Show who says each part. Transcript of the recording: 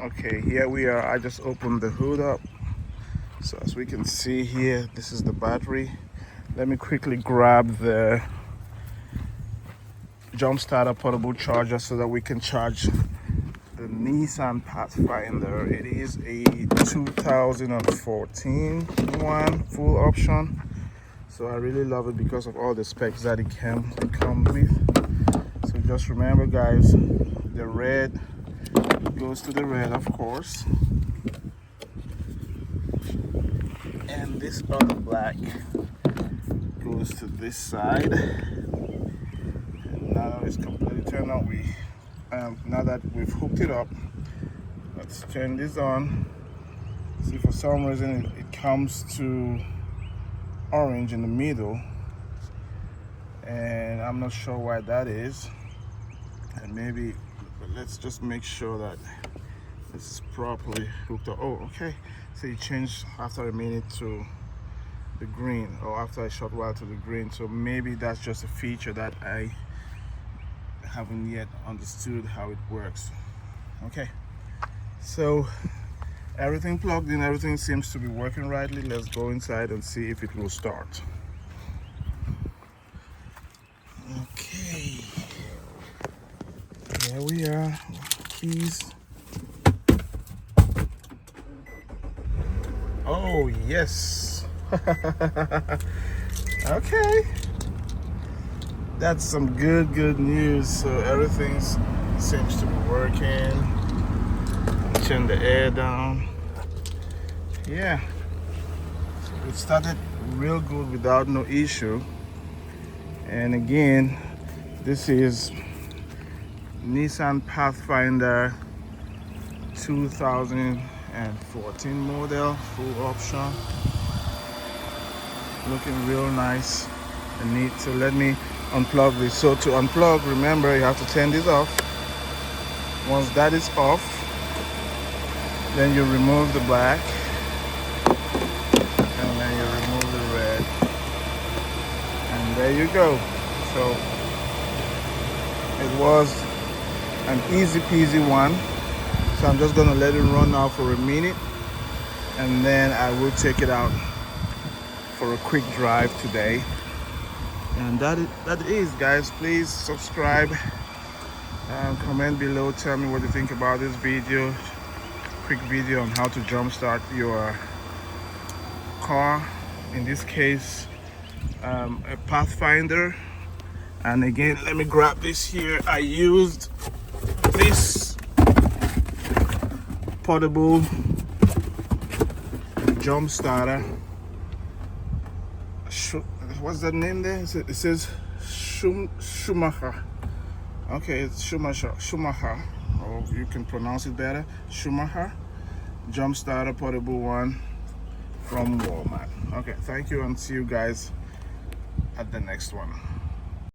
Speaker 1: Okay, here we are. I just opened the hood up. So as we can see here, this is the battery. Let me quickly grab the Jumpstarter portable charger so that we can charge the Nissan Pathfinder. It is a 2014 one, full option. So I really love it because of all the specs that it comes with. So just remember, guys, the red goes to the red, of course, and this other black goes to this side. And now that it's completely turned on, now that we've hooked it up, let's turn this on. See, for some reason it comes to orange in the middle, and I'm not sure why that is. And maybe, but let's just make sure that this is properly hooked up. Oh, okay. So it changed after a minute to the green, or after a short while to the green. So maybe that's just a feature that I haven't yet understood how it works. Okay, so everything plugged in, everything seems to be working rightly. Let's go inside and see if it will start. Okay, here we are. Keys. Oh yes. Okay, that's some good news. So everything seems to be working. Turn the air down. Yeah, it started real good without no issue. And again, this is Nissan Pathfinder 2014 model, full option, looking real nice and neat. So let me unplug this. So to unplug, remember, you have to turn this off. Once that is off, then you remove the black, and then you remove the red, and there you go. So it was an easy peasy one. So I'm just gonna let it run now for a minute, and then I will take it out for a quick drive today. And that is, guys. Please subscribe, comment below, tell me what you think about this video. Quick video on how to jumpstart your car, in this case a Pathfinder. And again, let me grab this here. I used this portable Jumpstarter. What's the name there? It says Schumacher. Okay, it's Schumacher, or you can pronounce it better, Schumacher Jumpstarter portable one from Walmart. Okay, thank you, and see you guys at the next one.